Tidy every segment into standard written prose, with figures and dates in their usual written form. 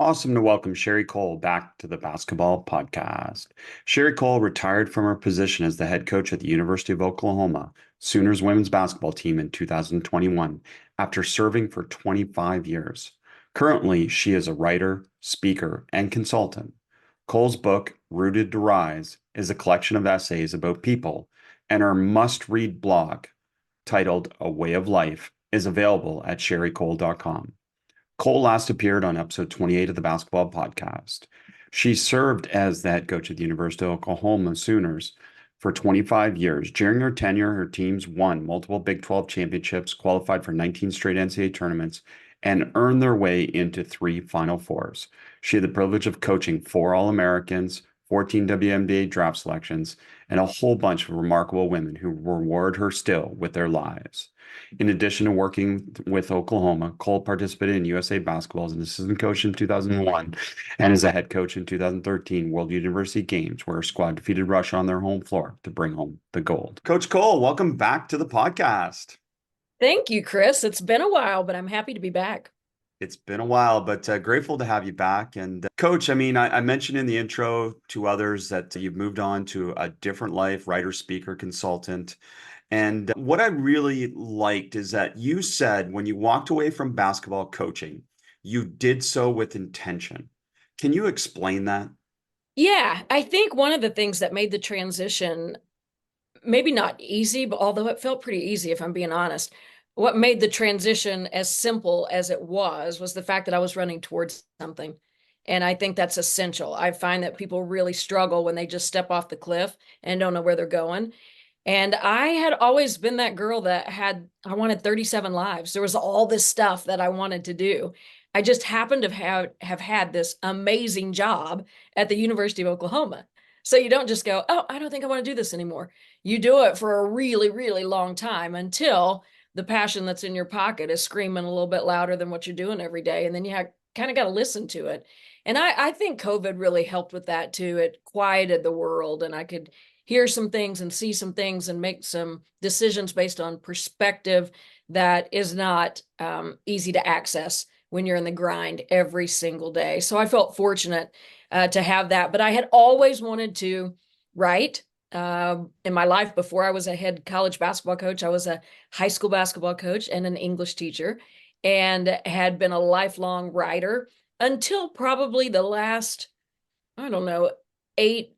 Awesome to welcome Sherri Coale back to the basketball podcast. Sherri Coale retired from her position as the head coach at the University of Oklahoma Sooners women's basketball team in 2021 after serving for 25 years. Currently, she is a writer, speaker, and consultant. Coale's book, Rooted to Rise, is a collection of essays about people, and her must-read blog, titled A Way of Life, is available at sherricoale.com. Coale last appeared on episode 28 of the Basketball Podcast. She served as the head coach at the University of Oklahoma Sooners for 25 years. During her tenure, her teams won multiple Big 12 championships, qualified for 19 straight NCAA tournaments, and earned their way into 3 Final Fours. She had the privilege of coaching 4 All-Americans, 14 WNBA draft selections, and a whole bunch of remarkable women who reward her still with their lives. In addition to working with Oklahoma, Coale participated in USA Basketball as an assistant coach in 2001 and as a head coach in 2013 World University Games, where her squad defeated Russia on their home floor to bring home the gold. Coach Coale, welcome back to the podcast. Thank you, Chris. It's been a while, but I'm happy to be back. It's been a while, but grateful to have you back. And Coach, I mentioned in the intro to others that you've moved on to a different life, writer, speaker, consultant. And what I really liked is that you said when you walked away from basketball coaching, you did so with intention. Can you explain that? Yeah, I think one of the things that made the transition maybe not easy, but although it felt pretty easy, if I'm being honest, what made the transition as simple as it was the fact that I was running towards something. And I think that's essential. I find that people really struggle when they just step off the cliff and don't know where they're going. And I had always been that girl that I wanted 37 lives. There was all this stuff that I wanted to do. I just happened to have had this amazing job at the University of Oklahoma. So you don't just go, oh, I don't think I want to do this anymore. You do it for a really, really long time until the passion that's in your pocket is screaming a little bit louder than what you're doing every day. And then you kind of got to listen to it. And I think COVID really helped with that too. It quieted the world and I could hear some things and see some things and make some decisions based on perspective that is not easy to access when you're in the grind every single day. So I felt fortunate to have that. But I had always wanted to write. In my life before I was a head college basketball coach, I was a high school basketball coach and an English teacher and had been a lifelong writer until probably the last, I don't know, 8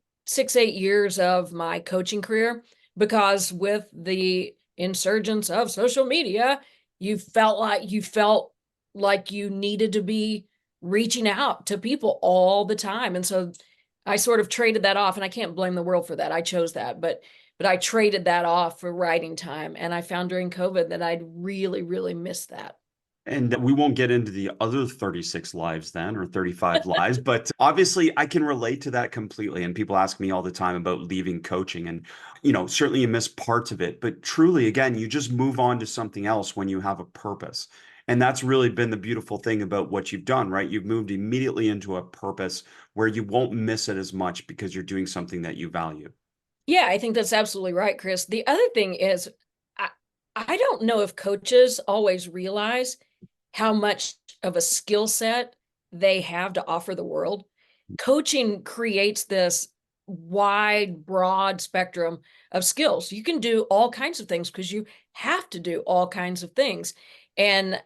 years of my coaching career, because with the insurgence of social media, you felt like you needed to be reaching out to people all the time. And so I sort of traded that off, and I can't blame the world for that. I chose that, but I traded that off for writing time. And I found during COVID that I'd really, really missed that. And we won't get into the other 36 lives then, or 35 lives, but obviously I can relate to that completely. And people ask me all the time about leaving coaching, and certainly you miss parts of it, but truly, again, you just move on to something else when you have a purpose. And that's really been the beautiful thing about what you've done, right? You've moved immediately into a purpose where you won't miss it as much because you're doing something that you value. Yeah, I think that's absolutely right, Chris. The other thing is, I, I don't know if coaches always realize how much of a skill set they have to offer the world. Coaching creates this wide, broad spectrum of skills. You can do all kinds of things because you have to do all kinds of things. And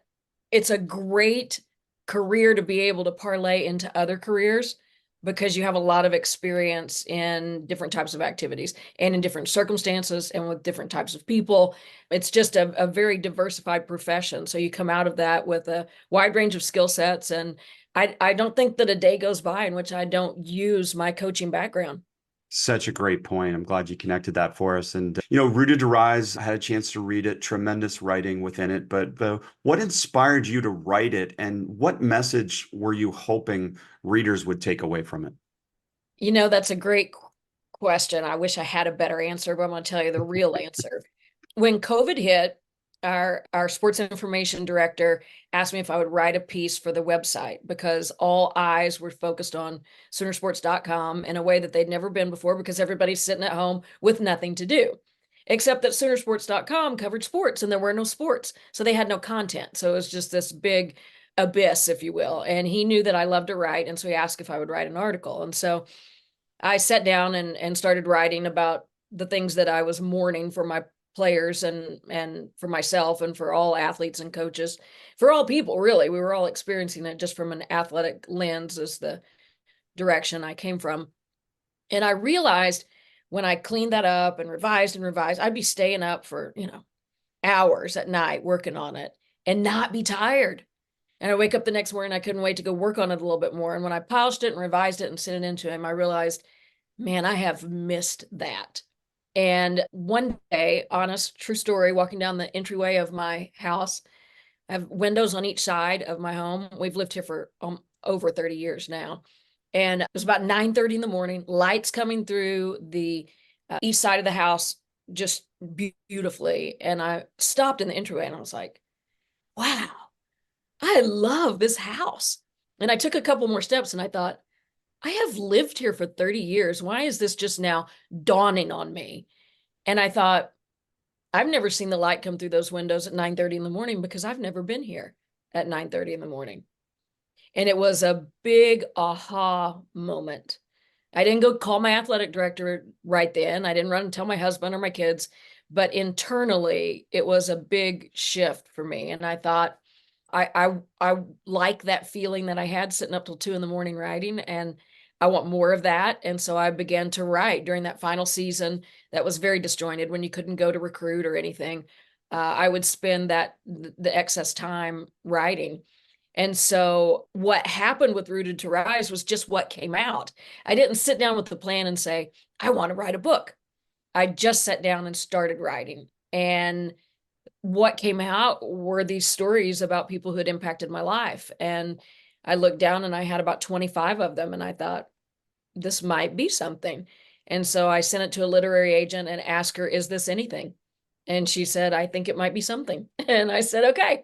it's a great career to be able to parlay into other careers because you have a lot of experience in different types of activities and in different circumstances and with different types of people. It's just a very diversified profession. So you come out of that with a wide range of skill sets. And I don't think that a day goes by in which I don't use my coaching background. Such a great point. I'm glad you connected that for us. And, Rooted to Rise, I had a chance to read it, tremendous writing within it. But what inspired you to write it, and what message were you hoping readers would take away from it? That's a great question. I wish I had a better answer, but I'm going to tell you the real answer. When COVID hit, our sports information director asked me if I would write a piece for the website because all eyes were focused on Soonersports.com in a way that they'd never been before, because everybody's sitting at home with nothing to do. Except that Soonersports.com covered sports and there were no sports. So they had no content. So it was just this big abyss, if you will. And he knew that I loved to write. And so he asked if I would write an article. And so I sat down and started writing about the things that I was mourning for my players and for myself and for all athletes and coaches, for all people, really. We were all experiencing it just from an athletic lens is the direction I came from. And I realized when I cleaned that up and revised, I'd be staying up for, hours at night working on it and not be tired. And I wake up the next morning, I couldn't wait to go work on it a little bit more. And when I polished it and revised it and sent it into him, I realized, man, I have missed that. And one day, honest, true story, walking down the entryway of my house, I have windows on each side of my home. We've lived here for over 30 years now. And it was about 9:30 in the morning, lights coming through the east side of the house just beautifully. And I stopped in the entryway and I was like, wow, I love this house. And I took a couple more steps and I thought, I have lived here for 30 years. Why is this just now dawning on me? And I thought, I've never seen the light come through those windows at 9:30 in the morning because I've never been here at 9:30 in the morning. And it was a big aha moment. I didn't go call my athletic director right then. I didn't run and tell my husband or my kids, but internally it was a big shift for me. And I thought, I like that feeling that I had sitting up till 2 in the morning writing, and I want more of that. And so I began to write during that final season that was very disjointed when you couldn't go to recruit or anything. I would spend the excess time writing. And so what happened with Rooted to Rise was just what came out. I didn't sit down with the plan and say, I want to write a book. I just sat down and started writing. And what came out were these stories about people who had impacted my life. And I looked down and I had about 25 of them. And I thought, this might be something. And so I sent it to a literary agent and asked her, is this anything? And she said, I think it might be something. And I said, okay.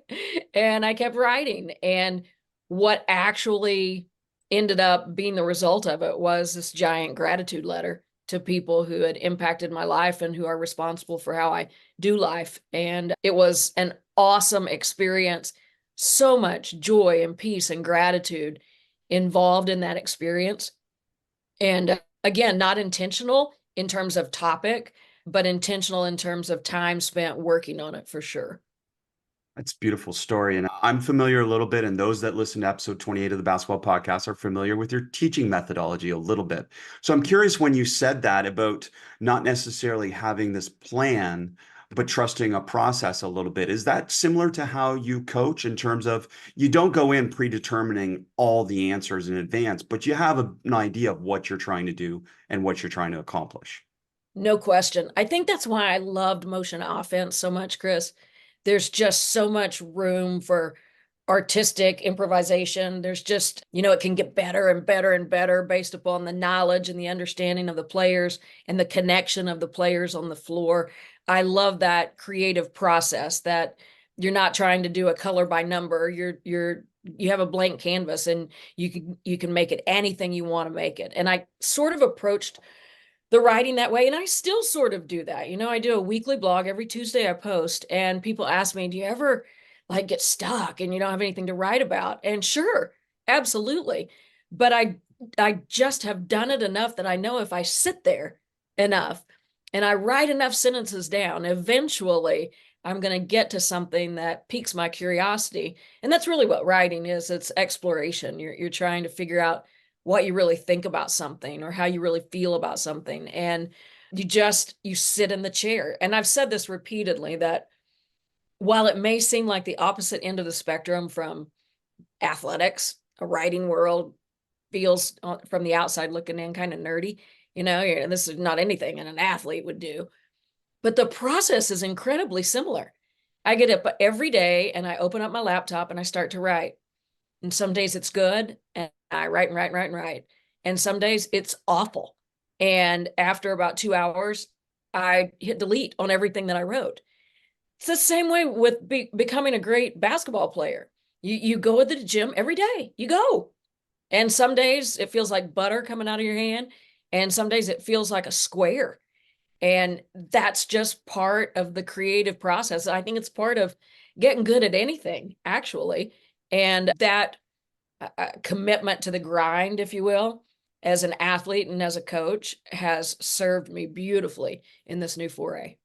And I kept writing. And what actually ended up being the result of it was this giant gratitude letter to people who had impacted my life and who are responsible for how I do life. And it was an awesome experience. So much joy and peace and gratitude involved in that experience. And again, not intentional in terms of topic, but intentional in terms of time spent working on it for sure. That's a beautiful story. And I'm familiar a little bit, and those that listen to episode 28 of the Basketball Podcast are familiar with your teaching methodology a little bit. So I'm curious when you said that about not necessarily having this plan, but trusting a process a little bit. Is that similar to how you coach in terms of you don't go in predetermining all the answers in advance, but you have an idea of what you're trying to do and what you're trying to accomplish? No question. I think that's why I loved motion offense so much, Chris. There's just so much room for artistic improvisation. There's just, it can get better and better and better based upon the knowledge and the understanding of the players and the connection of the players on the floor. I love that creative process that you're not trying to do a color by number. You have a blank canvas and you can make it anything you want to make it. And I sort of approached the writing that way. And I still sort of do that. I do a weekly blog every Tuesday I post, and people ask me, do you ever like get stuck and you don't have anything to write about? And sure, absolutely. But I just have done it enough that I know if I sit there enough and I write enough sentences down, eventually I'm going to get to something that piques my curiosity. And that's really what writing is. It's exploration. You're trying to figure out what you really think about something or how you really feel about something. And you sit in the chair. And I've said this repeatedly that while it may seem like the opposite end of the spectrum from athletics, a writing world feels from the outside looking in kind of nerdy, and this is not anything an athlete would do. But the process is incredibly similar. I get up every day and I open up my laptop and I start to write. And some days it's good and I write and write and write and write. And some days it's awful. And after about 2 hours, I hit delete on everything that I wrote. It's the same way with becoming a great basketball player. You go to the gym every day. You go. And some days it feels like butter coming out of your hand. And some days it feels like a square. And that's just part of the creative process. I think it's part of getting good at anything, actually. And that commitment to the grind, if you will, as an athlete and as a coach has served me beautifully in this new foray.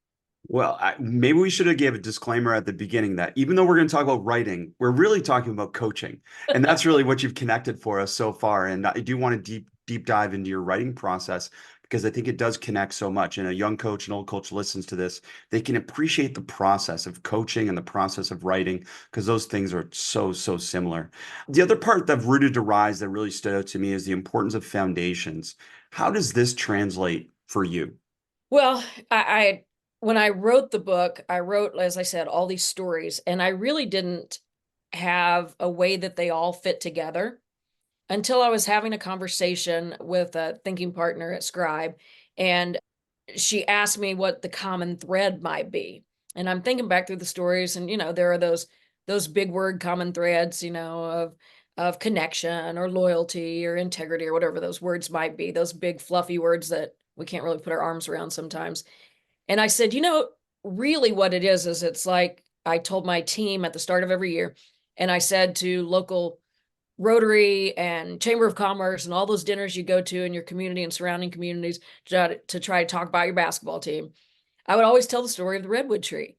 Well, maybe we should have gave a disclaimer at the beginning that even though we're going to talk about writing, we're really talking about coaching, and that's really what you've connected for us so far. And I do want to deep dive into your writing process because I think it does connect so much. And a young coach, an old coach listens to this, they can appreciate the process of coaching and the process of writing because those things are so similar. The other part that Rooted to Rise that really stood out to me is the importance of foundations. How does this translate for you? Well, I when I wrote the book, I wrote, as I said, all these stories, and I really didn't have a way that they all fit together until I was having a conversation with a thinking partner at Scribe, and she asked me what the common thread might be. And I'm thinking back through the stories, and there are those big word common threads, of connection or loyalty or integrity or whatever those words might be, those big fluffy words that we can't really put our arms around sometimes. And I said, really what it is it's like I told my team at the start of every year, and I said to local Rotary and Chamber of Commerce and all those dinners you go to in your community and surrounding communities to try to talk about your basketball team, I would always tell the story of the redwood tree,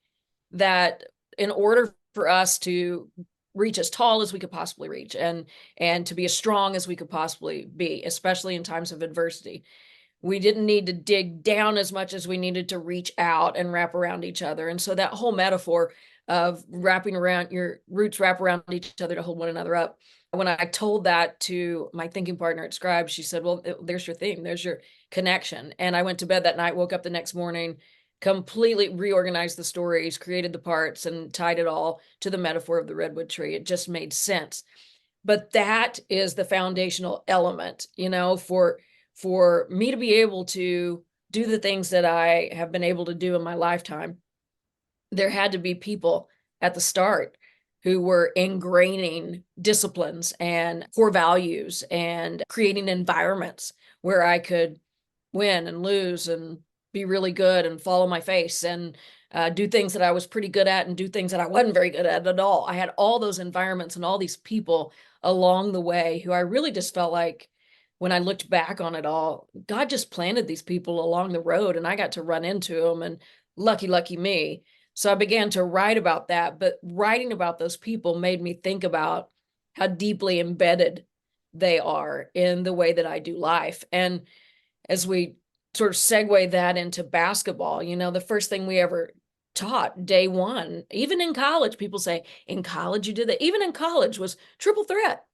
that in order for us to reach as tall as we could possibly reach and to be as strong as we could possibly be, especially in times of adversity, we didn't need to dig down as much as we needed to reach out and wrap around each other. And so that whole metaphor of wrapping around your roots, wrap around each other to hold one another up. When I told that to my thinking partner at Scribe, she said, well, there's your theme, there's your connection. And I went to bed that night, woke up the next morning, completely reorganized the stories, created the parts, and tied it all to the metaphor of the redwood tree. It just made sense. But that is the foundational element, for me to be able to do the things that I have been able to do in my lifetime. There had to be people at the start who were ingraining disciplines and core values and creating environments where I could win and lose and be really good and follow my face and do things that I was pretty good at and do things that I wasn't very good at all. I had all those environments and all these people along the way who I really just felt like, when I looked back on it all, God just planted these people along the road and I got to run into them, and lucky me. So I began to write about that, but writing about those people made me think about how deeply embedded they are in the way that I do life. And as we sort of segue that into basketball, the first thing we ever taught day one, even in college, people say, in college you did that. Even in college was triple threat.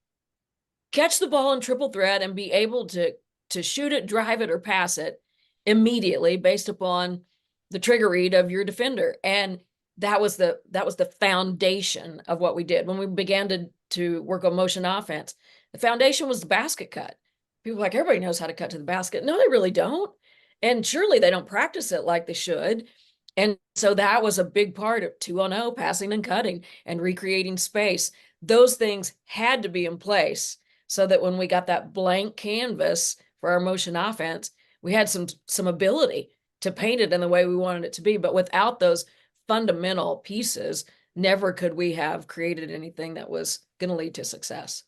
Catch the ball in triple threat and be able to shoot it, drive it, or pass it immediately based upon the trigger read of your defender. And that was the foundation of what we did when we began to work on motion offense. The foundation was the basket cut. People are like, everybody knows how to cut to the basket. No, they really don't. And surely they don't practice it like they should. And so that was a big part of 2-on-0, passing and cutting and recreating space. Those things had to be in place so that when we got that blank canvas for our motion offense, we had some ability to paint it in the way we wanted it to be. But without those fundamental pieces, never could we have created anything that was going to lead to success.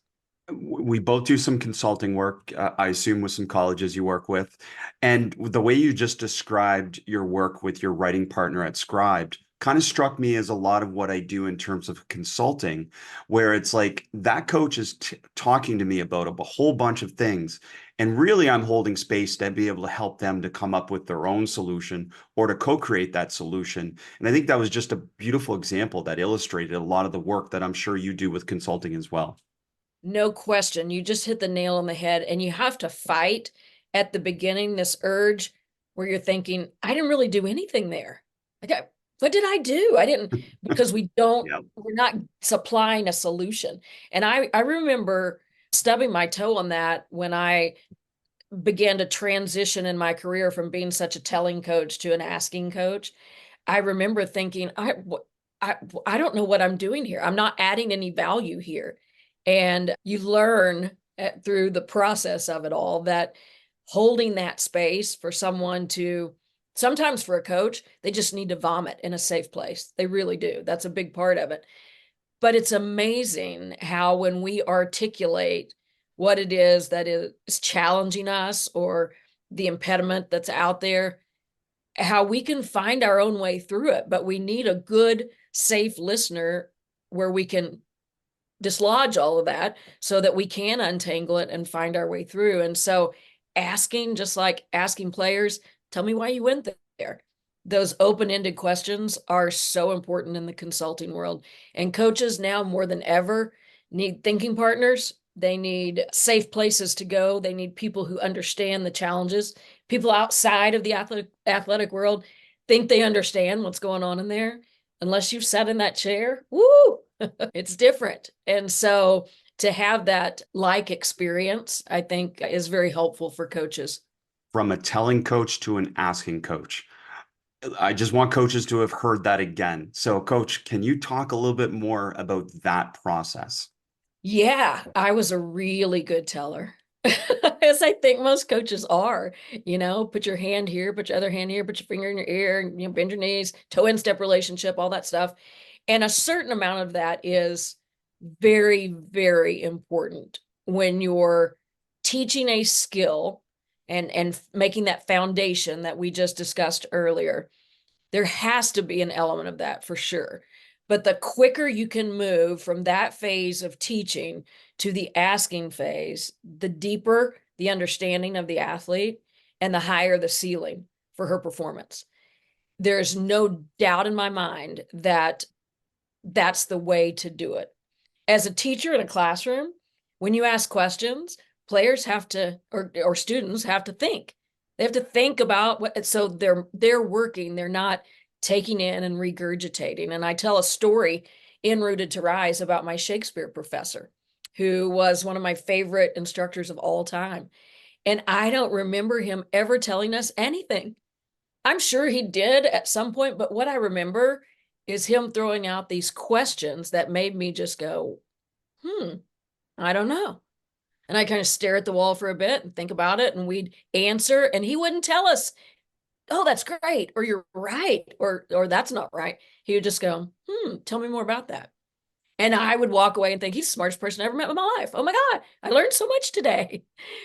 We both do some consulting work, I assume with some colleges you work with. And the way you just described your work with your writing partner at Scribed kind of struck me as a lot of what I do in terms of consulting, where it's like that coach is talking to me about a whole bunch of things. And really, I'm holding space to be able to help them to come up with their own solution or to co-create that solution. And I think that was just a beautiful example that illustrated a lot of the work that I'm sure you do with consulting as well. No question. You just hit the nail on the head, and you have to fight at the beginning this urge where you're thinking, I didn't really do anything there. What did I do? I didn't, because Yeah. we're not supplying a solution. And I remember stubbing my toe on that when I began to transition in my career from being such a telling coach to an asking coach. I remember thinking, I, I don't know what I'm doing here. I'm not adding any value here. And you learn through the process of it all that holding that space for someone to, sometimes for a coach, they just need to vomit in a safe place. They really do. That's a big part of it. But it's amazing how when we articulate what it is that is challenging us or the impediment that's out there, how we can find our own way through it. But we need a good, safe listener where we can dislodge all of that so that we can untangle it and find our way through. And so asking, just like asking players, tell me why you went there. Those open-ended questions are so important in the consulting world. And coaches now more than ever need thinking partners. They need safe places to go. They need people who understand the challenges. People outside of the athletic world think they understand what's going on in there. Unless you've sat in that chair, woo, it's different. And so to have that like experience, I think is very helpful for coaches. From a telling coach to an asking coach. I just want coaches to have heard that again. So, coach, can you talk a little bit more about that process? Yeah, I was a really good teller. As I think most coaches are, put your hand here, put your other hand here, put your finger in your ear, bend your knees, toe in step relationship, all that stuff. And a certain amount of that is very, very important when you're teaching a skill and making that foundation that we just discussed earlier. There has to be an element of that for sure. But the quicker you can move from that phase of teaching to the asking phase, the deeper the understanding of the athlete and the higher the ceiling for her performance. There's no doubt in my mind that that's the way to do it. As a teacher in a classroom, when you ask questions, players have to, or students have to think. They have to think about what, so they're working, they're not taking in and regurgitating. And I tell a story in Rooted to Rise about my Shakespeare professor, who was one of my favorite instructors of all time. And I don't remember him ever telling us anything. I'm sure he did at some point, but what I remember is him throwing out these questions that made me just go, I don't know. And I kind of stare at the wall for a bit and think about it, and we'd answer, and he wouldn't tell us, oh, that's great, or you're right, or that's not right. He would just go, tell me more about that. And I would walk away and think, he's the smartest person I ever met in my life. Oh my God, I learned so much today.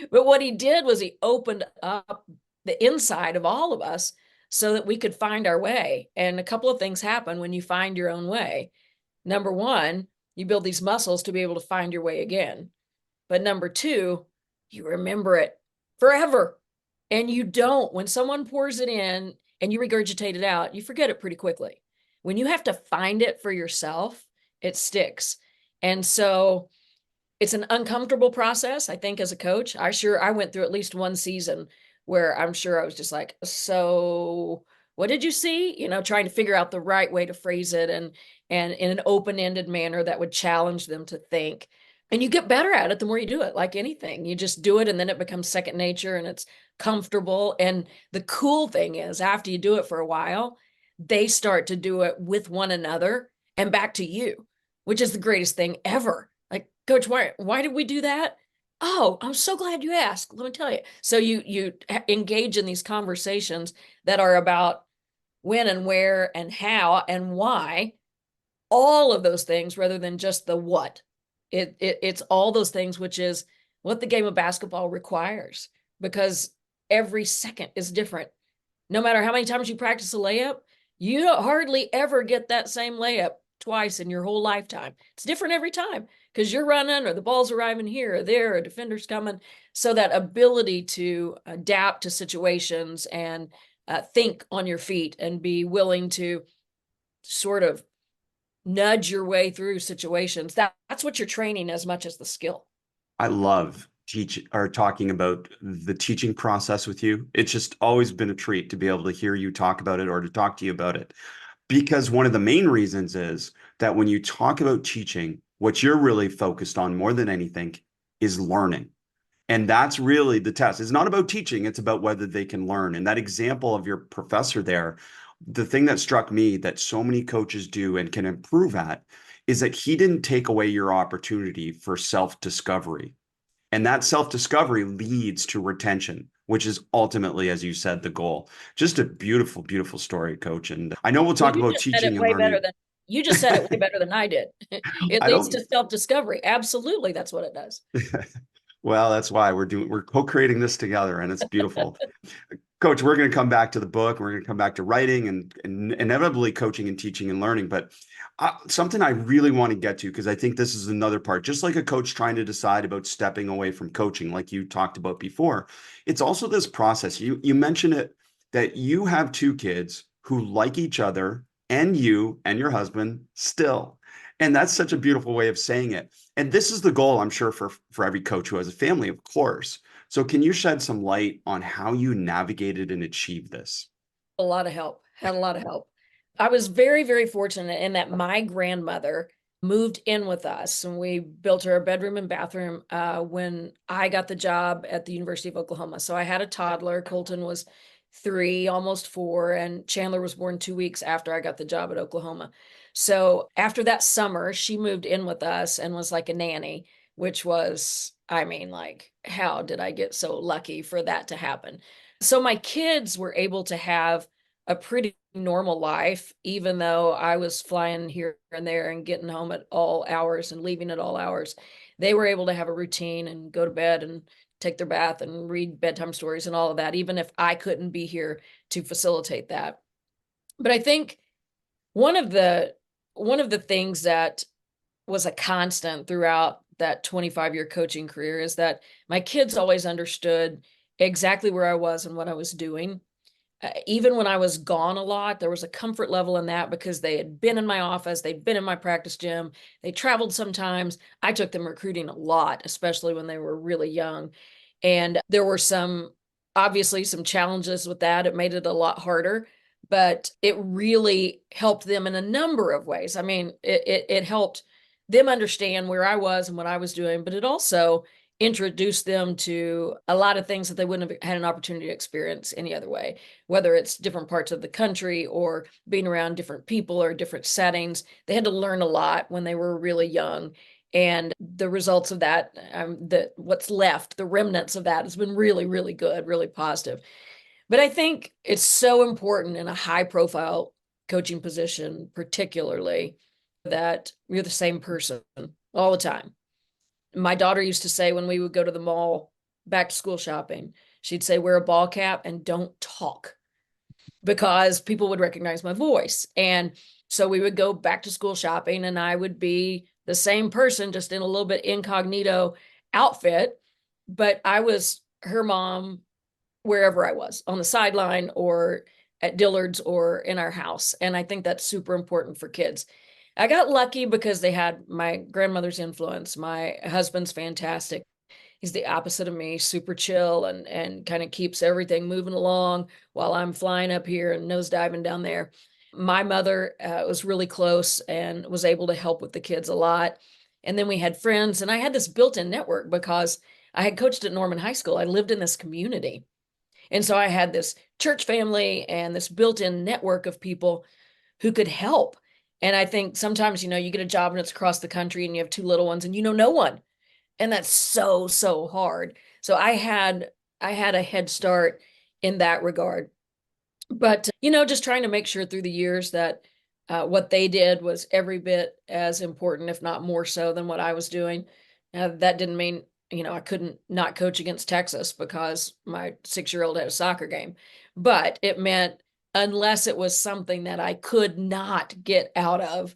But what he did was he opened up the inside of all of us so that we could find our way. And a couple of things happen when you find your own way. Number one, you build these muscles to be able to find your way again. But number two, you remember it forever. And you don't, when someone pours it in and you regurgitate it out, you forget it pretty quickly. When you have to find it for yourself, it sticks. And so it's an uncomfortable process, I think, as a coach. I went through at least one season where I'm sure I was just like, so what did you see? Trying to figure out the right way to phrase it and in an open-ended manner that would challenge them to think. And you get better at it the more you do it, like anything. You just do it and then it becomes second nature and it's comfortable. And the cool thing is, after you do it for a while, they start to do it with one another and back to you, which is the greatest thing ever. Like, Coach, why did we do that? Oh, I'm so glad you asked. Let me tell you. So you engage in these conversations that are about when and where and how and why, all of those things rather than just the what. It's all those things, which is what the game of basketball requires, because every second is different. No matter how many times you practice a layup, you don't hardly ever get that same layup twice in your whole lifetime. It's different every time because you're running or the ball's arriving here or there, or a defender's coming. So that ability to adapt to situations and think on your feet and be willing to sort of nudge your way through situations. That's what you're training as much as the skill. I love talking about the teaching process with you. It's just always been a treat to be able to hear you talk about it or to talk to you about it. Because one of the main reasons is that when you talk about teaching, what you're really focused on more than anything is learning. And that's really the test. It's not about teaching, it's about whether they can learn. And that example of your professor there, the thing that struck me that so many coaches do and can improve at is that he didn't take away your opportunity for self-discovery. And that self-discovery leads to retention, which is ultimately, as you said, the goal. Just a beautiful, beautiful story, Coach. And I know we'll Well, talk you about just said it teaching and way better learning. than You just said it way better than I did. It I leads don't. to self-discovery. Absolutely, that's what it does. Well, that's why we're co-creating this together, and it's beautiful. Coach, we're going to come back to the book. We're going to come back to writing and inevitably coaching and teaching and learning. But something I really want to get to, because I think this is another part, just like a coach trying to decide about stepping away from coaching, like you talked about before, it's also this process. You mentioned it that you have two kids who like each other and you and your husband still. And that's such a beautiful way of saying it. And this is the goal, I'm sure, for every coach who has a family, of course. So can you shed some light on how you navigated and achieved this? A lot of help, had a lot of help. I was very, very fortunate in that my grandmother moved in with us and we built her a bedroom and bathroom when I got the job at the University of Oklahoma. So I had a toddler. Colton was 3, almost 4, and Chandler was born 2 weeks after I got the job at Oklahoma. So after that summer, she moved in with us and was like a nanny, which was, I mean, like, how did I get so lucky for that to happen? So my kids were able to have a pretty normal life, even though I was flying here and there and getting home at all hours and leaving at all hours. They were able to have a routine and go to bed and take their bath and read bedtime stories and all of that, even if I couldn't be here to facilitate that. But I think one of the one of the things that was a constant throughout that 25-year coaching career is that my kids always understood exactly where I was and what I was doing. Even when I was gone a lot, there was a comfort level in that because they had been in my office, they'd been in my practice gym, they traveled sometimes. I took them recruiting a lot, especially when they were really young. And there were obviously, some challenges with that. It made it a lot harder, but it really helped them in a number of ways. I mean, it helped them understand where I was and what I was doing, but it also introduced them to a lot of things that they wouldn't have had an opportunity to experience any other way, whether it's different parts of the country or being around different people or different settings. They had to learn a lot when they were really young. And the results of that, what's left, the remnants of that has been really, really good, really positive. But I think it's so important in a high profile coaching position, particularly, that you're the same person all the time. My daughter used to say when we would go to the mall back to school shopping, she'd say, wear a ball cap and don't talk because people would recognize my voice. And so we would go back to school shopping and I would be the same person, just in a little bit incognito outfit. But I was her mom wherever I was, on the sideline or at Dillard's or in our house. And I think that's super important for kids. I got lucky because they had my grandmother's influence. My husband's fantastic. He's the opposite of me, super chill and kind of keeps everything moving along while I'm flying up here and nosediving down there. My mother was really close and was able to help with the kids a lot. And then we had friends, and I had this built-in network because I had coached at Norman High School. I lived in this community. And so I had this church family and this built-in network of people who could help. And I think sometimes, you get a job and it's across the country and you have 2 little ones and you know no one. And that's so, so hard. So I had a head start in that regard. But, just trying to make sure through the years that what they did was every bit as important, if not more so, than what I was doing. That didn't mean, I couldn't not coach against Texas because my 6-year-old had a soccer game. But it meant unless it was something that I could not get out of,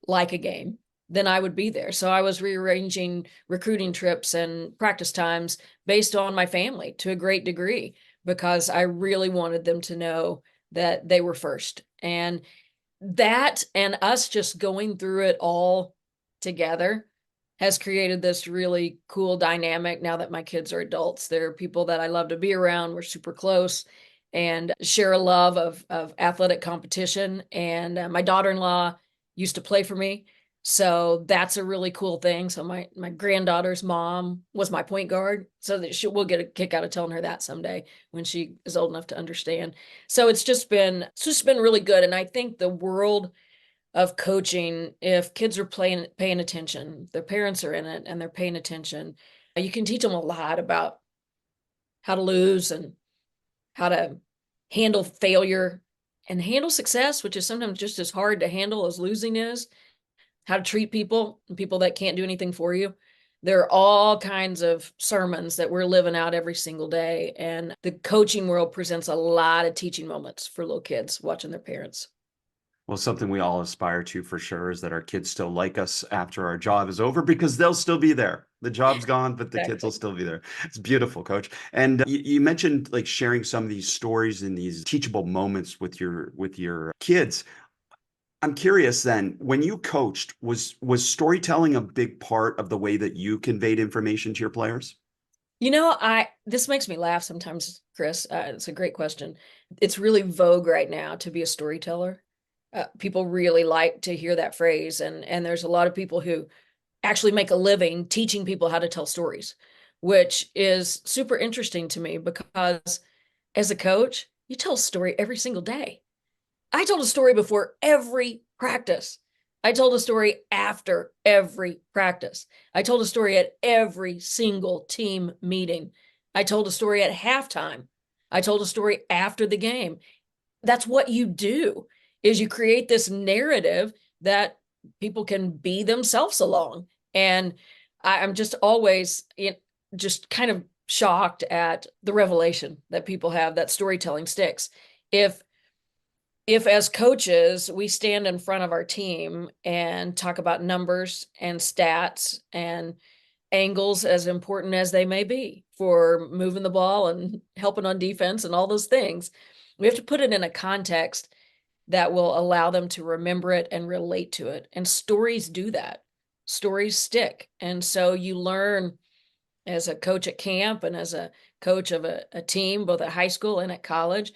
like a game, then I would be there. So I was rearranging recruiting trips and practice times based on my family to a great degree because I really wanted them to know that they were first. And that and us just going through it all together has created this really cool dynamic now that my kids are adults. They're people that I love to be around. We're super close and share a love of athletic competition. And my daughter-in-law used to play for me. So that's a really cool thing. So my granddaughter's mom was my point guard. So that we'll get a kick out of telling her that someday when she is old enough to understand. So it's just been really good. And I think the world of coaching, if kids are paying attention, their parents are in it and they're paying attention, you can teach them a lot about how to lose and how to handle failure and handle success, which is sometimes just as hard to handle as losing is, how to treat people, people that can't do anything for you. There are all kinds of sermons that we're living out every single day. And the coaching world presents a lot of teaching moments for little kids watching their parents. Well, something we all aspire to for sure is that our kids still like us after our job is over because they'll still be there. The job's gone, but the kids will Exactly. still be there. It's beautiful, Coach. And you mentioned like sharing some of these stories and these teachable moments with your kids. I'm curious then, when you coached, was storytelling a big part of the way that you conveyed information to your players? I this makes me laugh sometimes, Chris. It's a great question. It's really vogue right now to be a storyteller. People really like to hear that phrase, and there's a lot of people who actually make a living teaching people how to tell stories, which is super interesting to me because as a coach, you tell a story every single day. I told a story before every practice. I told a story after every practice. I told a story at every single team meeting. I told a story at halftime. I told a story after the game. That's what you do is you create this narrative that people can be themselves along. And I'm just always just kind of shocked at the revelation that people have that storytelling sticks. If if as coaches we stand in front of our team and talk about numbers and stats and angles, as important as they may be for moving the ball and helping on defense and all those things, we have to put it in a context that will allow them to remember it and relate to it. And stories do that. Stories stick. And so you learn as a coach at camp and as a coach of a team, both at high school and at college,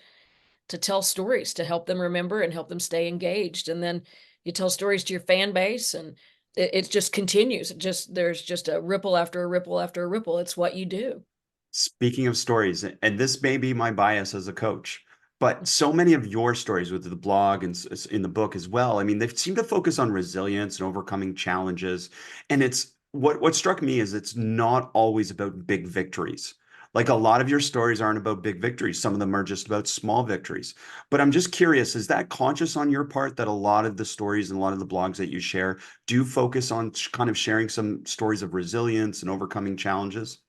to tell stories to help them remember and help them stay engaged. And then you tell stories to your fan base, and it just continues. There's just a ripple after a ripple after a ripple. It's what you do. Speaking of stories, and this may be my bias as a coach, but so many of your stories with the blog and in the book as well, I mean, they seem to focus on resilience and overcoming challenges. And it's what struck me is it's not always about big victories. Like a lot of your stories aren't about big victories. Some of them are just about small victories. But I'm just curious, is that conscious on your part that a lot of the stories and a lot of the blogs that you share do focus on kind of sharing some stories of resilience and overcoming challenges?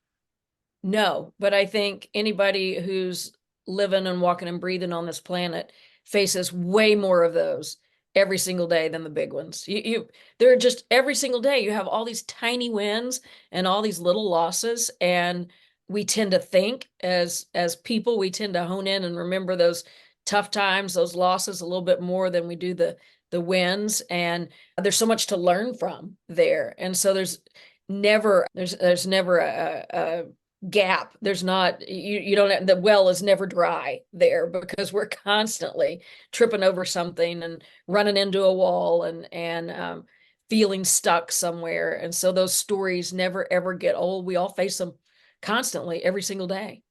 No, but I think anybody who's living and walking and breathing on this planet faces way more of those every single day than the big ones. They're just every single day you have all these tiny wins and all these little losses, and we tend to think as people, we tend to hone in and remember those tough times, those losses a little bit more than we do the wins. And there's so much to learn from there. And so there's never a gap. There's not, you don't, the well is never dry there because we're constantly tripping over something and running into a wall and feeling stuck somewhere. And so those stories never ever get old. We all face them constantly every single day.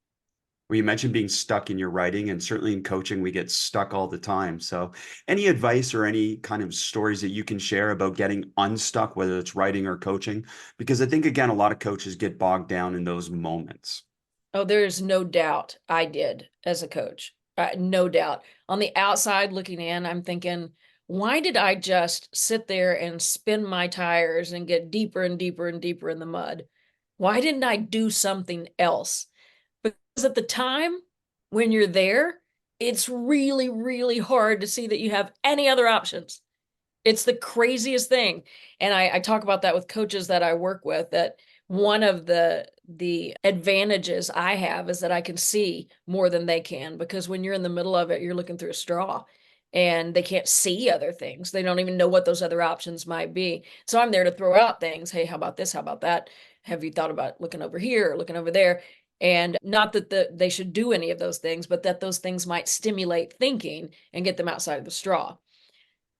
Well, you mentioned being stuck in your writing, and certainly in coaching, we get stuck all the time. So, any advice or any kind of stories that you can share about getting unstuck, whether it's writing or coaching? Because I think, again, a lot of coaches get bogged down in those moments. Oh, there is no doubt I did as a coach. No doubt. On the outside looking in, I'm thinking, why did I just sit there and spin my tires and get deeper and deeper and deeper in the mud? Why didn't I do something else? Because at the time when you're there, it's really, really hard to see that you have any other options. It's the craziest thing. And I talk about that with coaches that I work with, that one of the advantages I have is that I can see more than they can, because when you're in the middle of it, you're looking through a straw and they can't see other things. They don't even know what those other options might be. So I'm there to throw out things. Hey, how about this? How about that? Have you thought about looking over here or looking over there? And not that they should do any of those things, but that those things might stimulate thinking and get them outside of the straw.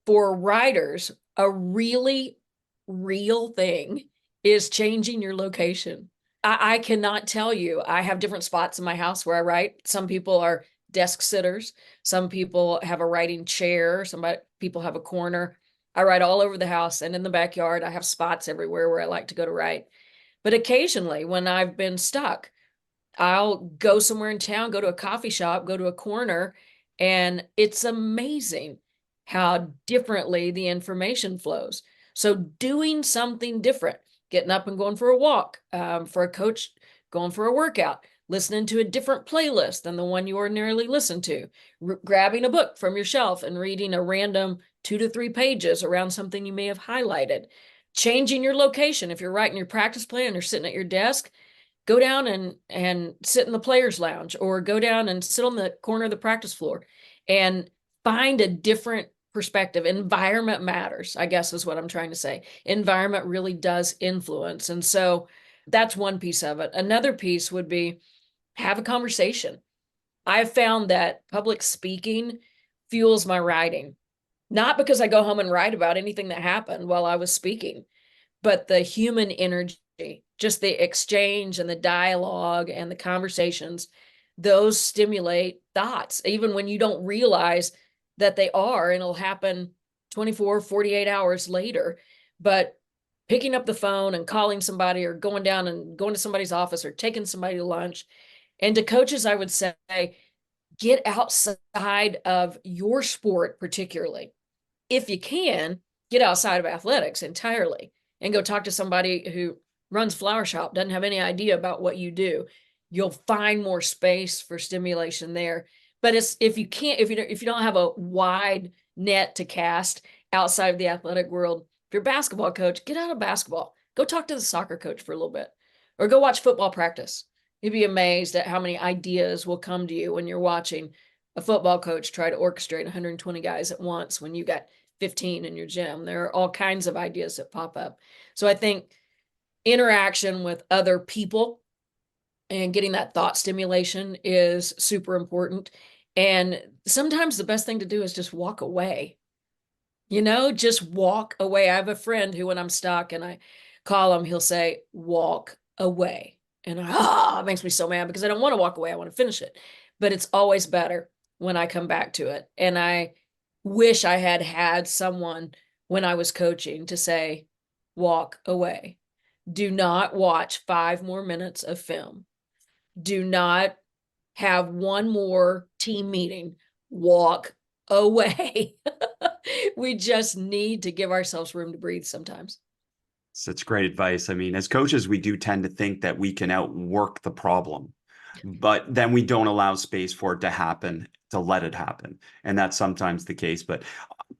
For writers, a really real thing is changing your location. I cannot tell you. I have different spots in my house where I write. Some people are desk sitters. Some people have a writing chair. People have a corner. I write all over the house and in the backyard. I have spots everywhere where I like to go to write. But occasionally, when I've been stuck, I'll go somewhere in town, go to a coffee shop, go to a corner, And it's amazing how differently the information flows. So doing something different, getting up and going for a walk, for a coach, going for a workout, listening to a different playlist than the one you ordinarily listen to, grabbing a book from your shelf and reading a random 2 to 3 pages around something you may have highlighted, changing your location. If you're writing your practice plan or sitting at your desk, go down and sit in the players lounge, or go down and sit on the corner of the practice floor and find a different perspective. Environment matters, I guess is what I'm trying to say. Environment really does influence. And so that's one piece of it. Another piece would be have a conversation. I've found that public speaking fuels my writing, not because I go home and write about anything that happened while I was speaking, but the human energy, just the exchange and the dialogue and the conversations, those stimulate thoughts, even when you don't realize that they are, and it'll happen 24, 48 hours later. But picking up the phone and calling somebody, or going down and going to somebody's office, or taking somebody to lunch. And to coaches, I would say, get outside of your sport, particularly. If you can, get outside of athletics entirely and go talk to somebody who runs flower shop, doesn't have any idea about what you do. You'll find more space for stimulation there. But it's, if you can't, if you don't have a wide net to cast outside of the athletic world, if you're a basketball coach, get out of basketball. Go talk to the soccer coach for a little bit, or go watch football practice. You'd be amazed at how many ideas will come to you when you're watching a football coach try to orchestrate 120 guys at once when you got 15 in your gym. There are all kinds of ideas that pop up. So I think interaction with other people and getting that thought stimulation is super important. And sometimes the best thing to do is just walk away. Just walk away. I have a friend who, when I'm stuck and I call him, he'll say, walk away. And it makes me so mad, because I don't want to walk away. I want to finish it. But it's always better when I come back to it. And I wish I had had someone when I was coaching to say, walk away. Do not watch 5 more minutes of film. Do not have one more team meeting. Walk away. We just need to give ourselves room to breathe sometimes. Such great advice. I mean, as coaches, we do tend to think that we can outwork the problem, but then we don't allow space for it to happen, to let it happen. And that's sometimes the case. But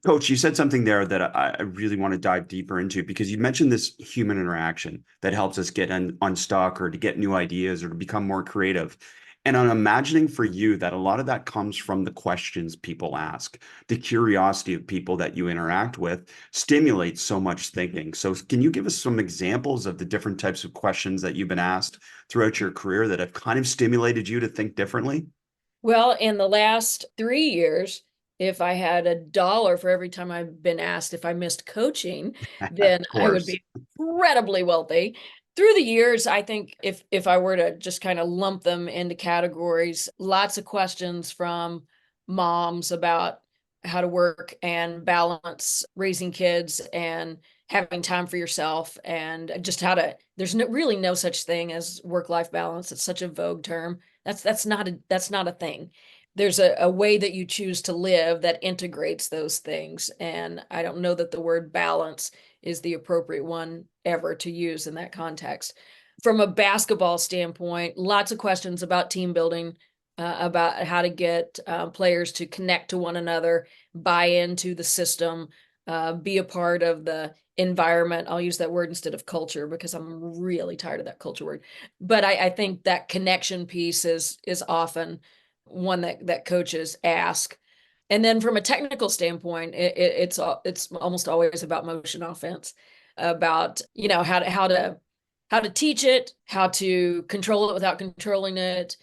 Coach, you said something there that I really want to dive deeper into, because you mentioned this human interaction that helps us get unstuck, or to get new ideas, or to become more creative. And I'm imagining for you that a lot of that comes from the questions people ask. The curiosity of people that you interact with stimulates so much thinking. So can you give us some examples of the different types of questions that you've been asked throughout your career that have kind of stimulated you to think differently? Well, in the last 3 years, if I had $1 for every time I've been asked if I missed coaching, Of then I would course. be incredibly wealthy. Through the years, I think if I were to just kind of lump them into categories, lots of questions from moms about how to work and balance raising kids and having time for yourself, and just how to, there's really no such thing as work-life balance. It's such a vogue term. That's not a thing. There's a way that you choose to live that integrates those things. And I don't know that the word balance is the appropriate one ever to use in that context. From a basketball standpoint, lots of questions about team building, about how to get players to connect to one another, buy into the system, be a part of the environment. I'll use that word instead of culture, because I'm really tired of that culture word. But I think that connection piece is often one that coaches ask. And then from a technical standpoint, it's almost always about motion offense, about how to teach it, how to control it without controlling it,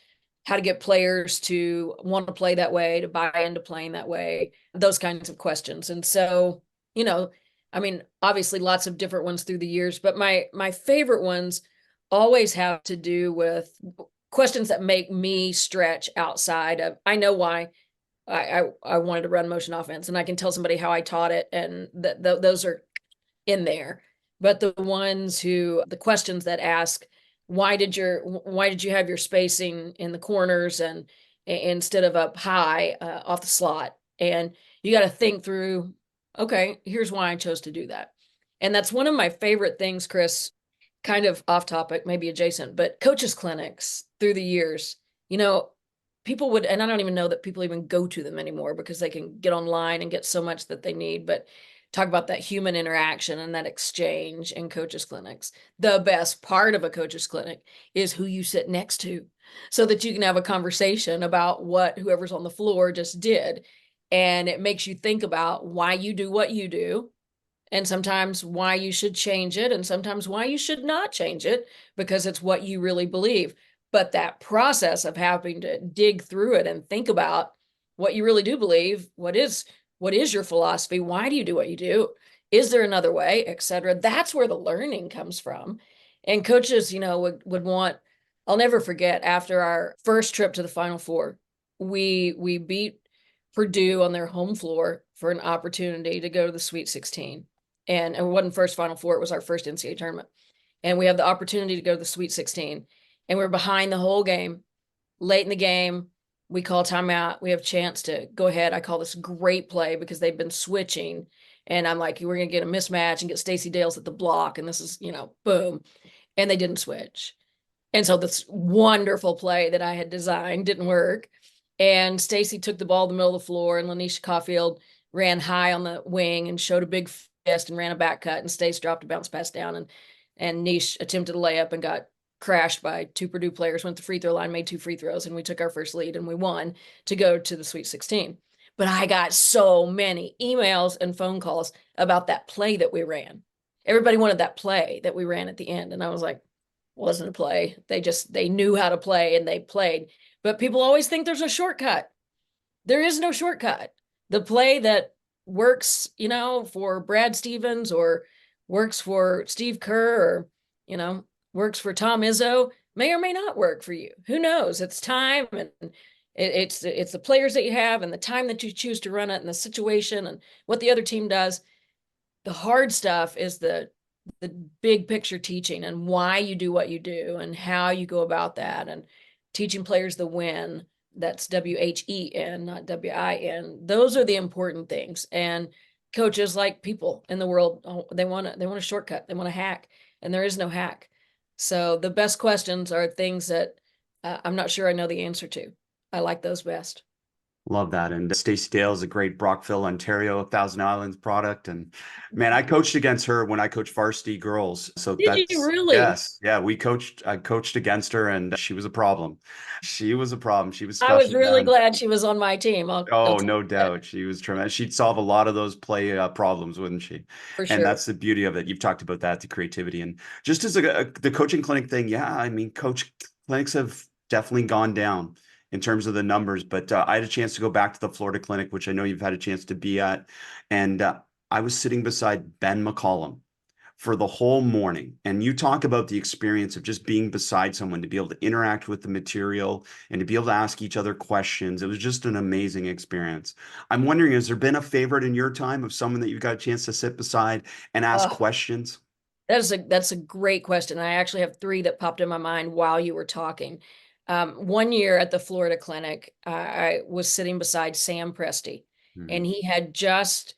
how to get players to want to play that way, to buy into playing that way, those kinds of questions. And so, I mean, obviously lots of different ones through the years, but my favorite ones always have to do with questions that make me stretch outside of, I know why I wanted to run motion offense, and I can tell somebody how I taught it, and those are in there. But the questions that ask, why did you have your spacing in the corners, instead of up high off the slot. And you got to think through, okay, here's why I chose to do that. And that's one of my favorite things, Chris, kind of off topic, maybe adjacent, but coaches clinics through the years, you know, people would, and I don't even know that people even go to them anymore because they can get online and get so much that they need, but talk about that human interaction and that exchange in coaches clinics. The best part of a coaches clinic is who you sit next to so that you can have a conversation about what whoever's on the floor just did. And it makes you think about why you do what you do, and sometimes why you should change it, and sometimes why you should not change it because it's what you really believe. But that process of having to dig through it and think about what you really do believe, what is your philosophy, why do you do what you do, is there another way, etc., that's where the learning comes from. And coaches, would want, I'll never forget, after our first trip to the Final Four, we beat Purdue on their home floor for an opportunity to go to the Sweet 16. And it wasn't first Final Four, it was our first NCAA tournament. And we have the opportunity to go to the Sweet 16. And we're behind the whole game. Late in the game, we call timeout. We have a chance to go ahead. I call this great play because they've been switching. And I'm like, we're going to get a mismatch and get Stacey Dales at the block. And this is, boom. And they didn't switch. And so this wonderful play that I had designed didn't work. And Stacey took the ball in the middle of the floor, and Lanisha Caulfield ran high on the wing and showed a big fist and ran a back cut, and Stacey dropped a bounce pass down, and Niche attempted a layup and got crashed by two Purdue players, went to the free throw line, made two free throws, and we took our first lead and we won to go to the Sweet 16. But I got so many emails and phone calls about that play that we ran. Everybody wanted that play that we ran at the end. And I was like, wasn't a play. They knew how to play and they played. But people always think there's a shortcut. There is no shortcut. The play that works, for Brad Stevens or works for Steve Kerr or, works for Tom Izzo may or may not work for you. Who knows? It's time, and it's the players that you have and the time that you choose to run it and the situation and what the other team does. The hard stuff is the big picture teaching and why you do what you do and how you go about that, and teaching players the win. That's WHEN, not WIN. Those are the important things. And coaches, like people in the world, they want a shortcut. They want a hack, and there is no hack. So the best questions are things that I'm not sure I know the answer to. I like those best. Love that. And Stacey Dale is a great Brockville, Ontario, Thousand Islands product. And man, I coached against her when I coached varsity girls. So Did you that's, really? yes. Yeah, I coached against her, and she was a problem. She was a problem. She was I was special really down. glad she was on my team. I'll Oh, tell no you that doubt. She was tremendous. She'd solve a lot of those play problems, wouldn't she? for And sure. that's the beauty of it. You've talked about that, the creativity. And just as the coaching clinic thing, yeah, I mean, coach clinics have definitely gone down in terms of the numbers. But I had a chance to go back to the Florida clinic, which I know you've had a chance to be at. And I was sitting beside Ben McCollum for the whole morning. And you talk about the experience of just being beside someone, to be able to interact with the material and to be able to ask each other questions. It was just an amazing experience. I'm wondering, has there been a favorite in your time of someone that you've got a chance to sit beside and ask Oh, questions? that's a great question. I actually have three that popped in my mind while you were talking. One year at the Florida clinic, I was sitting beside Sam Presti, and Mhm. he had just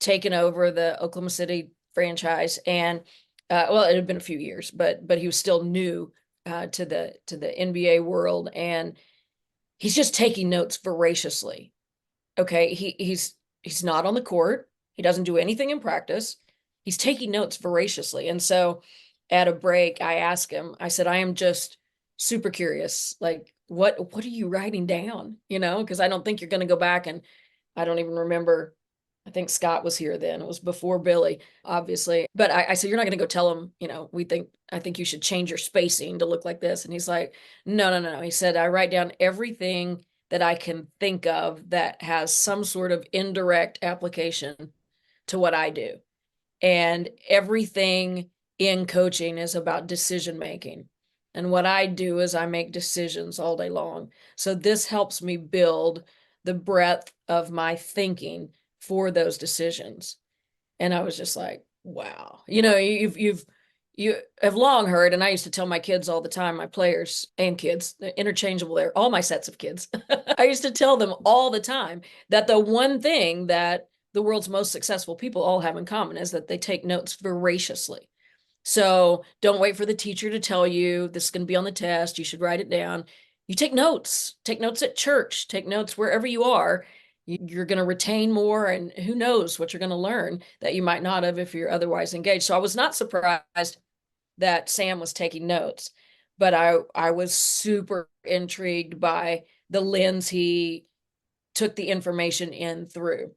taken over the Oklahoma City franchise. And well, it had been a few years, but he was still new to the NBA world, and he's just taking notes voraciously. Okay, he's not on the court. He doesn't do anything in practice. He's taking notes voraciously. And so at a break, I asked him, I said, I am just super curious. Like, what are you writing down? Because I don't think you're going to go back, and I don't even remember. I think Scott was here then. It was before Billy, obviously. But I said, you're not going to go tell him, I think you should change your spacing to look like this. And he's like, no, no, no, no. He said, I write down everything that I can think of that has some sort of indirect application to what I do. And everything in coaching is about decision making. And what I do is I make decisions all day long. So this helps me build the breadth of my thinking for those decisions. And I was just like, wow. you have long heard, and I used to tell my kids all the time, my players and kids, they're interchangeable there, all my sets of kids. I used to tell them all the time that the one thing that the world's most successful people all have in common is that they take notes voraciously. So don't wait for the teacher to tell you this is going to be on the test. You should write it down. You take notes. Take notes at church. Take notes wherever you are. You're going to retain more, and who knows what you're going to learn that you might not have if you're otherwise engaged. So I was not surprised that Sam was taking notes, but I was super intrigued by the lens he took the information in through.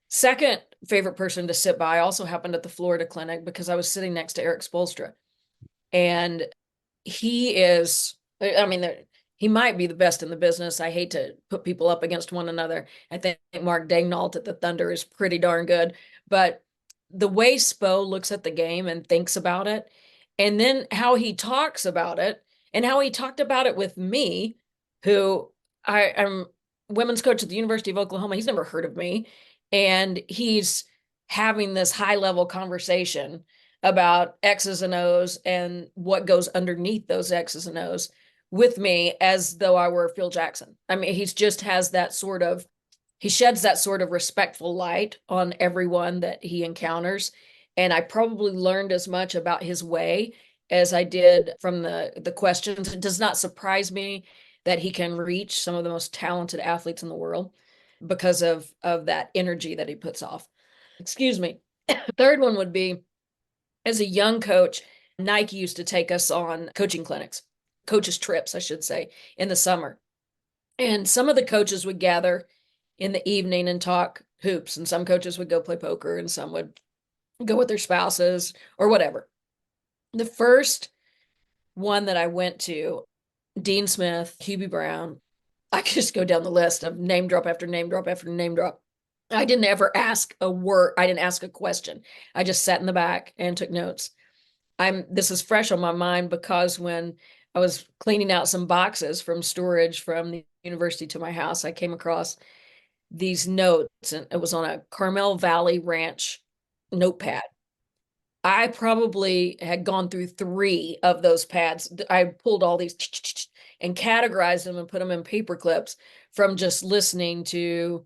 Second favorite person to sit by also happened at the Florida clinic because I was sitting next to Eric Spolstra. And he is, I mean, he might be the best in the business. I hate to put people up against one another. I think Mark Daignault at the Thunder is pretty darn good. But the way Spo looks at the game and thinks about it, and then how he talks about it, and how he talked about it with me, who I am women's coach at the University of Oklahoma. He's never heard of me. And he's having this high level conversation about X's and O's and what goes underneath those X's and O's with me as though I were Phil Jackson. I mean, he's just has that sort of, he sheds that sort of respectful light on everyone that he encounters. And I probably learned as much about his way as I did from the questions. It does not surprise me that he can reach some of the most talented athletes in the world because of that energy that he puts off. Excuse me. Third one would be, as a young coach, Nike used to take us on coaching clinics, coaches trips, I should say, in the summer. And some of the coaches would gather in the evening and talk hoops, and some coaches would go play poker, and some would go with their spouses or whatever. The first one that I went to, Dean Smith, Hubie Brown, I could just go down the list of name drop after name drop after name drop. I didn't ever ask a word. I didn't ask a question. I just sat in the back and took notes. This is fresh on my mind because when I was cleaning out some boxes from storage from the university to my house, I came across these notes, and it was on a Carmel Valley Ranch notepad. I probably had gone through 3 of those pads. I pulled all these and categorized them and put them in paper clips from just listening to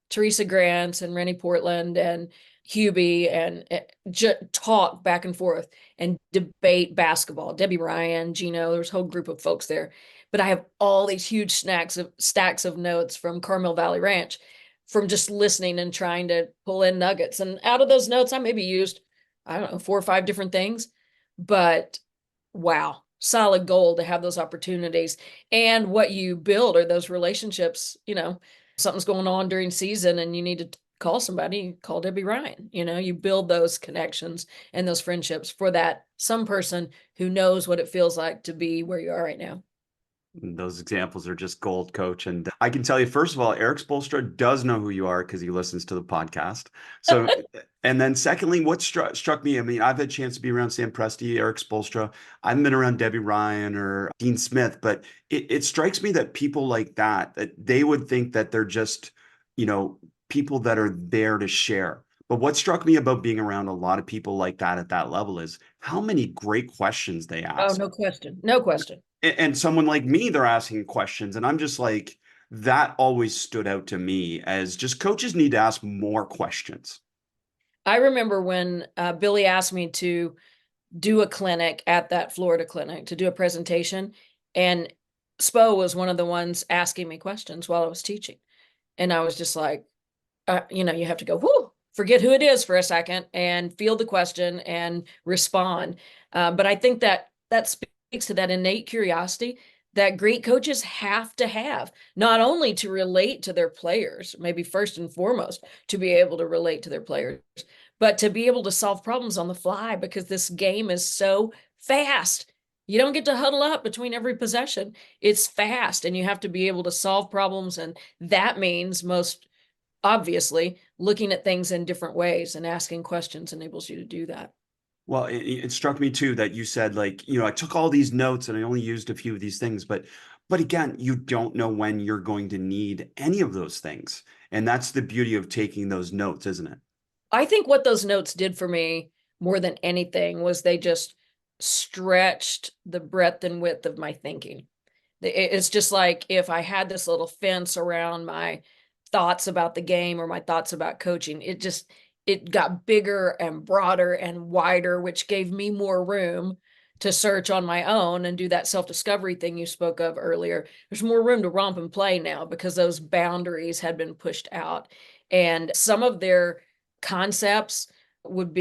Teresa Grant and Rennie Portland and Hubie and just talk back and forth and debate basketball. Debbie Ryan, Gino, there was a whole group of folks there. But I have all these huge stacks of notes from Carmel Valley Ranch from just listening and trying to pull in nuggets. And out of those notes, I maybe used, I don't know, 4 or 5 different things. But wow, solid gold to have those opportunities. And what you build are those relationships. Something's going on during season and you need to call somebody, call Debbie Ryan. You build those connections and those friendships for that some person who knows what it feels like to be where you are right now. Those examples are just gold, coach. And I can tell you, first of all, Eric Spolstra does know who you are because he listens to the podcast. So, and then secondly, what struck me, I mean, I've had a chance to be around Sam Presti, Eric Spolstra. I haven't been around Debbie Ryan or Dean Smith, but it strikes me that people like that they would think that they're just, people that are there to share. But what struck me about being around a lot of people like that at that level is how many great questions they Oh, ask. no question. No question. And someone like me, they're asking questions, and I'm just like, that always stood out to me as just coaches need to ask more questions. I remember when Billy asked me to do a clinic at that Florida clinic, to do a presentation, and Spo was one of the ones asking me questions while I was teaching. And I was just like, you have to go, whoo, forget who it is for a second and feel the question and respond. But I think that speaks to that innate curiosity that great coaches have to have, not only to relate to their players, maybe first and foremost, to be able to relate to their players, but to be able to solve problems on the fly because this game is so fast. You don't get to huddle up between every possession. It's fast, and you have to be able to solve problems. And that means most obviously looking at things in different ways, and asking questions enables you to do that. Well, it struck me too that you said, like, I took all these notes and I only used a few of these things, but again, you don't know when you're going to need any of those things. And that's the beauty of taking those notes, isn't it? I think what those notes did for me more than anything was they just stretched the breadth and width of my thinking. It's just like if I had this little fence around my thoughts about the game or my thoughts about coaching, it got bigger and broader and wider, which gave me more room to search on my own and do that self-discovery thing you spoke of earlier. There's more room to romp and play now because those boundaries had been pushed out. And some of their concepts would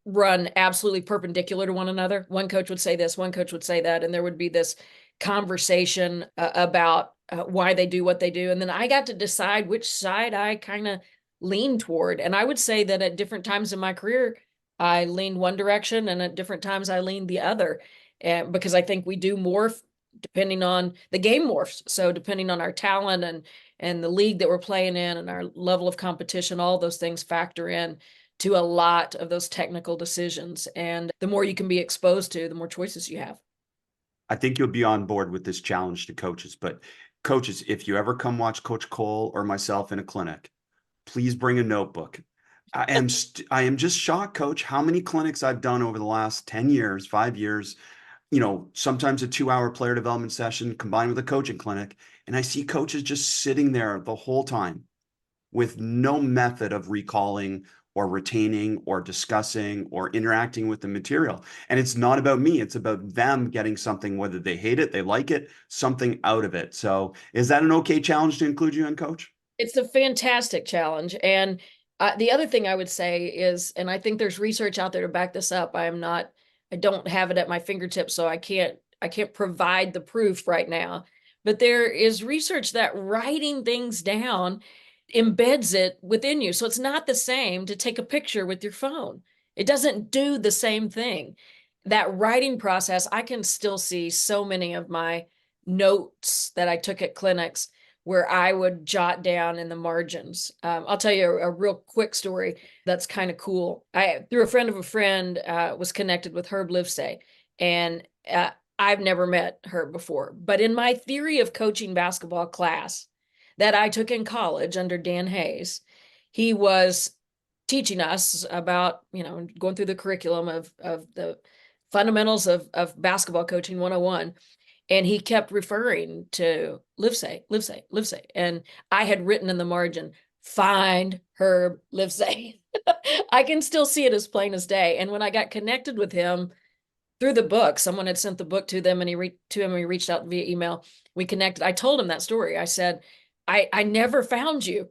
run absolutely perpendicular to one another. One coach would say this, one coach would say that, and there would be this conversation about why they do what they do. And then I got to decide which side I kind of lean toward. And I would say that at different times in my career, I leaned one direction, and at different times I leaned the other. And because I think we do morph depending on the game morphs. So depending on our talent and the league that we're playing in and our level of competition, all those things factor in to a lot of those technical decisions. And the more you can be exposed to, the more choices you have. I think you'll be on board with this challenge to coaches. But coaches, if you ever come watch Coach Coale or myself in a clinic, please bring a notebook. I am just shocked, Coach, how many clinics I've done over the last 10 years, 5 years, sometimes a 2-hour player development session combined with a coaching clinic. And I see coaches just sitting there the whole time with no method of recalling or retaining or discussing or interacting with the material. And it's not about me. It's about them getting something, whether they hate it, they like it, something out of it. So is that an okay challenge to include you in, Coach? It's a fantastic challenge. And the other thing I would say is, and I think there's research out there to back this up. I don't have it at my fingertips, so I can't provide the proof right now. But there is research that writing things down embeds it within you. So it's not the same to take a picture with your phone. It doesn't do the same thing. That writing process, I can still see so many of my notes that I took at clinics where I would jot down in the margins. I'll tell you a real quick story that's kind of cool. I, through a friend of a friend, was connected with Herb Livesay, and I've never met Herb before. But in my theory of coaching basketball class that I took in college under Dan Hayes, he was teaching us about, going through the curriculum of the fundamentals of basketball coaching 101. And he kept referring to Livesay, Livesay, Livesay. And I had written in the margin, find Herb Livesay. I can still see it as plain as day. And when I got connected with him through the book, someone had sent the book to them, and he reached out via email. We connected. I told him that story. I said, I never found you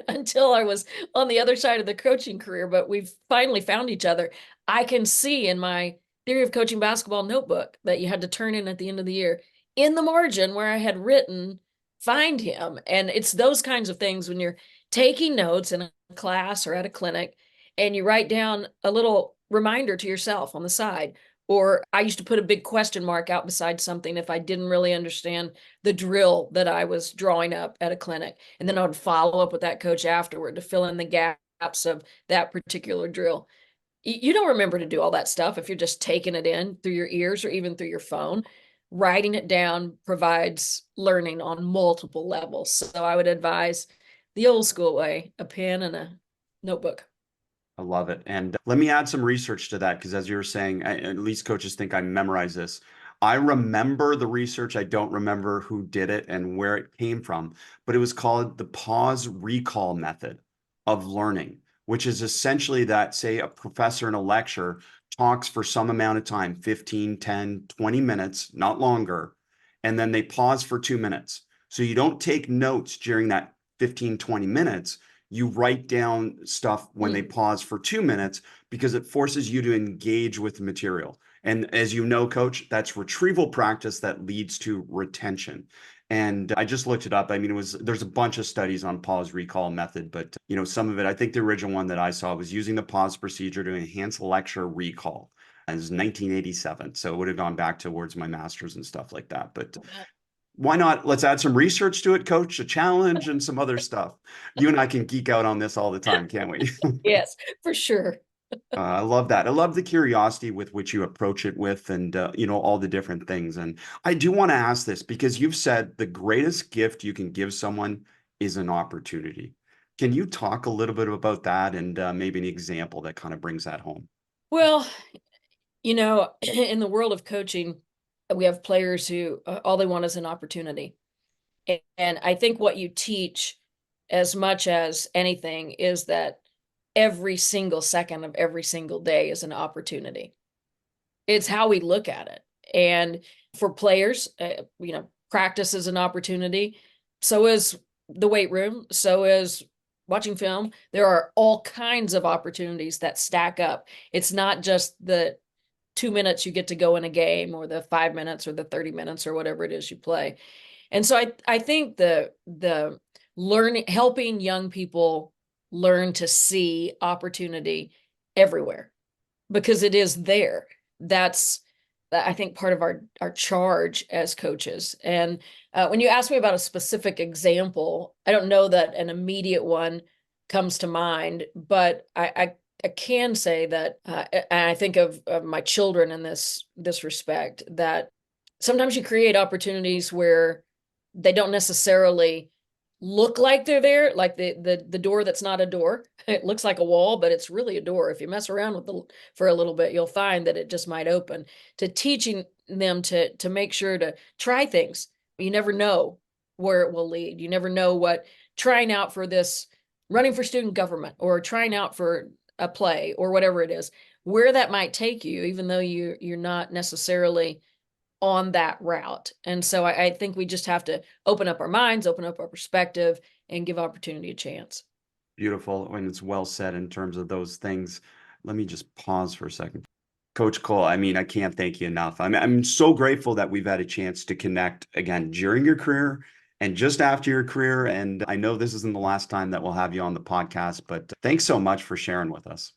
until I was on the other side of the coaching career, but we've finally found each other. I can see in my theory of coaching basketball notebook that you had to turn in at the end of the year in the margin where I had written, find him. And it's those kinds of things when you're taking notes in a class or at a clinic and you write down a little reminder to yourself on the side. Or I used to put a big question mark out beside something if I didn't really understand the drill that I was drawing up at a clinic. And then I would follow up with that coach afterward to fill in the gaps of that particular drill. You don't remember to do all that stuff if you're just taking it in through your ears or even through your phone. Writing it down provides learning on multiple levels. So I would advise the old school way, a pen and a notebook. I love it. And let me add some research to that because, as you were saying, at least coaches think I memorize this. I remember the research. I don't remember who did it and where it came from, but it was called the pause recall method of learning, which is essentially that, say, a professor in a lecture talks for some amount of time, 15, 10, 20 minutes, not longer, and then they pause for 2 minutes. So you don't take notes during that 15, 20 minutes. You write down stuff when they pause for 2 minutes because it forces you to engage with the material. And as you know, Coach, that's retrieval practice that leads to retention. And I just looked it up. I mean, there's a bunch of studies on pause recall method, but some of it, I think the original one that I saw was using the pause procedure to enhance lecture recall. As 1987. So it would have gone back towards my master's and stuff like that. But why not? Let's add some research to it, Coach, a challenge and some other stuff. You and I can geek out on this all the time, can't we? Yes, for sure. I love that. I love the curiosity with which you approach it with and, all the different things. And I do want to ask this because you've said the greatest gift you can give someone is an opportunity. Can you talk a little bit about that and maybe an example that kind of brings that home? Well, In the world of coaching, we have players who all they want is an opportunity. And I think what you teach as much as anything is that every single second of every single day is an opportunity. It's how we look at it. And for players, practice is an opportunity. So is the weight room. So is watching film. There are all kinds of opportunities that stack up. It's not just the 2 minutes you get to go in a game or the 5 minutes or the 30 minutes or whatever it is you play. And so I think the learning, helping young people learn to see opportunity everywhere because it is there. That's, I think, part of our charge as coaches. And when you ask me about a specific example, I don't know that an immediate one comes to mind, but I can say that, and I think of my children in this respect, that sometimes you create opportunities where they don't necessarily look like they're there, like the door that's not a door. It looks like a wall, but it's really a door. If you mess around with for a little bit, you'll find that it just might open. To teaching them to make sure to try things. You never know where it will lead. You never know what trying out for this, running for student government or trying out for a play or whatever it is, where that might take you, even though you're not necessarily on that route. And so I think we just have to open up our minds, open up our perspective, and give opportunity a chance. Beautiful. And it's well said in terms of those things. Let me just pause for a second. Coach Cole, I mean, I can't thank you enough. I'm so grateful that we've had a chance to connect again during your career and just after your career. And I know this isn't the last time that we'll have you on the podcast, but thanks so much for sharing with us.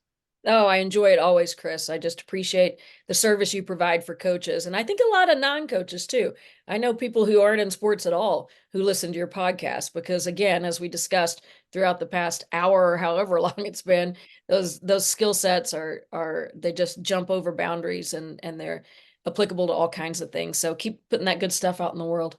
Oh, I enjoy it always, Chris. I just appreciate the service you provide for coaches. And I think a lot of non-coaches too. I know people who aren't in sports at all who listen to your podcast because, again, as we discussed throughout the past hour or however long it's been, those skill sets are they just jump over boundaries and they're applicable to all kinds of things. So keep putting that good stuff out in the world.